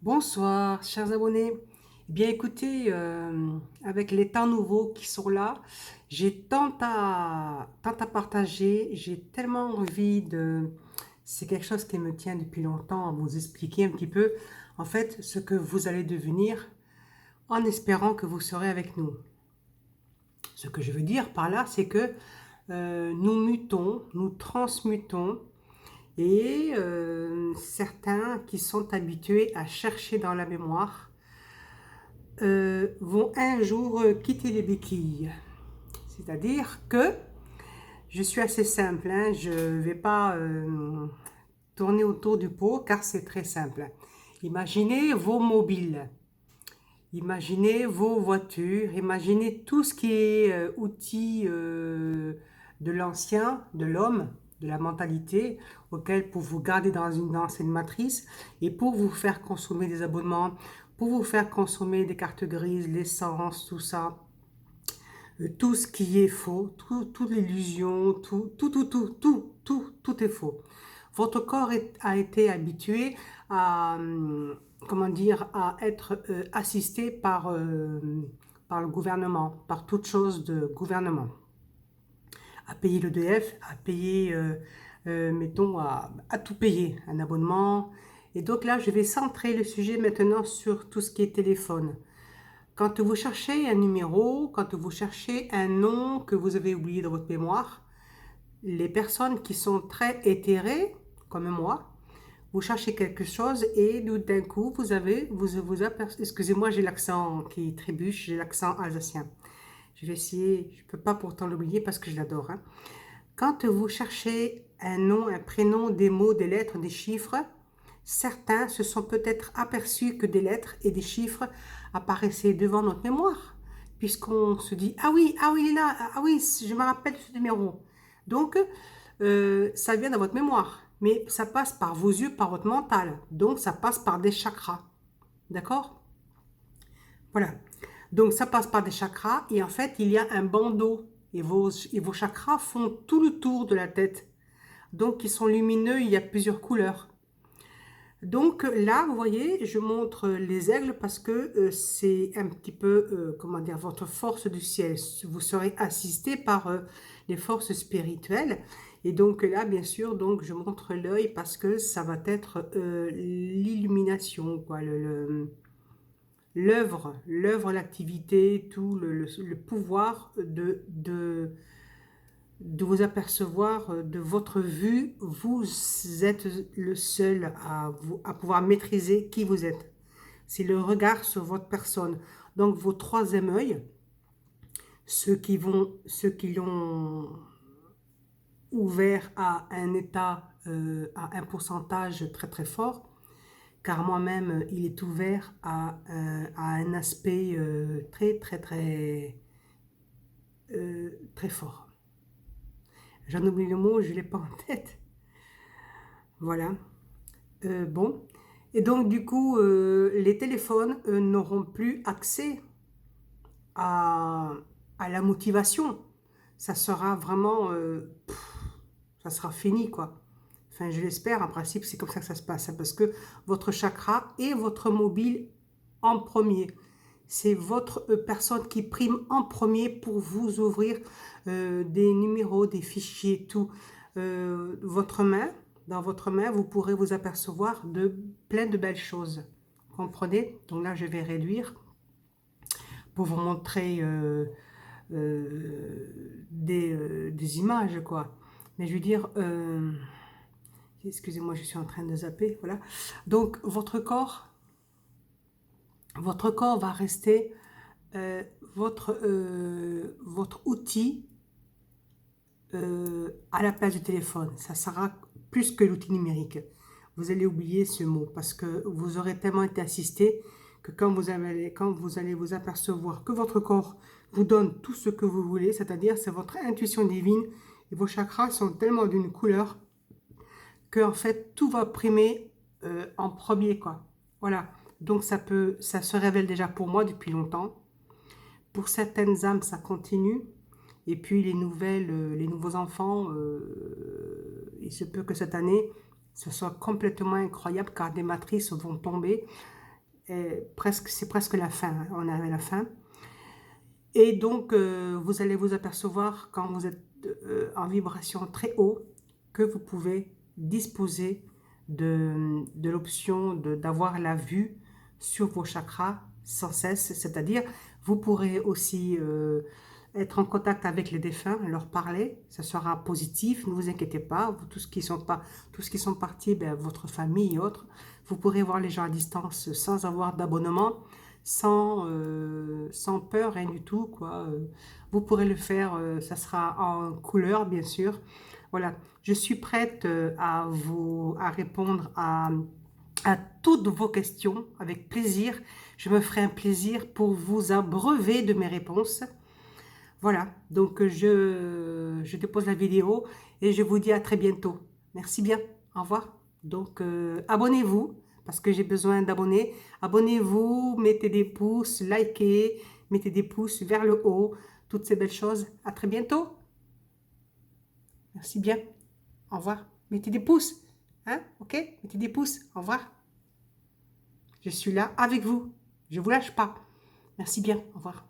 Bonsoir, chers abonnés. Bien écoutez, avec les temps nouveaux qui sont là, j'ai tant à partager, j'ai tellement envie de... C'est quelque chose qui me tient depuis longtemps à vous expliquer un petit peu, en fait, ce que vous allez devenir en espérant que vous serez avec nous. Ce que je veux dire par là, c'est que nous mutons, nous transmutons, et certains qui sont habitués à chercher dans la mémoire vont un jour quitter les béquilles. C'est-à-dire que je suis assez simple, hein, je ne vais pas tourner autour du pot car c'est très simple. Imaginez vos mobiles, imaginez vos voitures, imaginez tout ce qui est outils de l'ancien, de l'homme, de la mentalité, auquel pour vous garder dans une ancienne matrice et pour vous faire consommer des abonnements, pour vous faire consommer des cartes grises, l'essence, tout ça, tout ce qui est faux, toute l'illusion, tout est faux. Votre corps a été habitué à, comment dire, à être assisté par le gouvernement, par toute chose de gouvernement. À payer l'EDF, à payer, mettons, à tout payer, un abonnement. Et donc là, je vais centrer le sujet maintenant sur tout ce qui est téléphone. Quand vous cherchez un numéro, quand vous cherchez un nom que vous avez oublié dans votre mémoire, les personnes qui sont très éthérées, comme moi, vous cherchez quelque chose et d'un coup, vous apercevez, excusez-moi, j'ai l'accent qui trébuche, j'ai l'accent alsacien. Je vais essayer, je ne peux pas pourtant l'oublier parce que je l'adore. Hein. Quand vous cherchez un nom, un prénom, des mots, des lettres, des chiffres, certains se sont peut-être aperçus que des lettres et des chiffres apparaissaient devant notre mémoire, puisqu'on se dit ah oui, il est là, ah oui, je me rappelle de ce numéro. Donc, ça vient dans votre mémoire, mais ça passe par vos yeux, par votre mental. Donc, ça passe par des chakras. D'accord? Voilà. Donc, ça passe par des chakras et en fait, il y a un bandeau et vos chakras font tout le tour de la tête. Donc, ils sont lumineux, il y a plusieurs couleurs. Donc là, vous voyez, je montre les aigles parce que c'est un petit peu, comment dire, votre force du ciel. Vous serez assisté par les forces spirituelles. Et donc là, bien sûr, donc je montre l'œil parce que ça va être l'illumination, quoi, l'œuvre, l'activité, tout le pouvoir de vous apercevoir de votre vue, vous êtes le seul à pouvoir maîtriser qui vous êtes. C'est le regard sur votre personne. Donc vos troisième œil, ceux qui l'ont ouvert à un état, à un pourcentage très très fort, car moi-même, il est ouvert à un aspect très très très très fort. J'en oublie le mot, je ne l'ai pas en tête. Voilà. Bon. Et donc, du coup, les téléphones n'auront plus accès à, à la motivation. Ça sera vraiment... ça sera fini, quoi. Enfin, je l'espère. En principe, c'est comme ça que ça se passe. Hein, parce que votre chakra est votre mobile en premier. C'est votre personne qui prime en premier pour vous ouvrir des numéros, des fichiers, tout. Votre main, dans votre main, vous pourrez vous apercevoir de plein de belles choses. Comprenez? Donc là, je vais réduire pour vous montrer des images, quoi. Mais je veux dire, excusez-moi, je suis en train de zapper, voilà. Donc, votre corps va rester euh, votre outil à la place du téléphone. Ça sera plus que l'outil numérique. Vous allez oublier ce mot parce que vous aurez tellement été assisté que quand vous allez vous apercevoir que votre corps vous donne tout ce que vous voulez, c'est-à-dire c'est votre intuition divine et vos chakras sont tellement d'une couleur que en fait tout va primer en premier, quoi. Voilà. Donc ça se révèle déjà pour moi depuis longtemps. Pour certaines âmes, ça continue. Et puis les nouveaux enfants, il se peut que cette année, ce soit complètement incroyable car des matrices vont tomber. c'est presque la fin, hein, on arrive à la fin. Et donc, vous allez vous apercevoir quand vous êtes en vibration très haut que vous pouvez disposer de l'option d'avoir la vue sur vos chakras sans cesse. C'est-à-dire, vous pourrez aussi être en contact avec les défunts, leur parler. Ça sera positif, ne vous inquiétez pas. Vous, tous qui sont partis, ben, votre famille et autres, vous pourrez voir les gens à distance sans avoir d'abonnement, sans peur, rien du tout, quoi. Vous pourrez le faire, ça sera en couleur, bien sûr. Voilà, je suis prête à répondre à toutes vos questions avec plaisir. Je me ferai un plaisir pour vous abreuver de mes réponses. Voilà, donc je dépose la vidéo et je vous dis à très bientôt. Merci bien, au revoir. Donc abonnez-vous parce que j'ai besoin d'abonnés. Abonnez-vous, mettez des pouces, likez, mettez des pouces vers le haut, toutes ces belles choses. À très bientôt. Merci bien, au revoir. Mettez des pouces, hein, ok? Mettez des pouces, au revoir. Je suis là avec vous, je ne vous lâche pas. Merci bien, au revoir.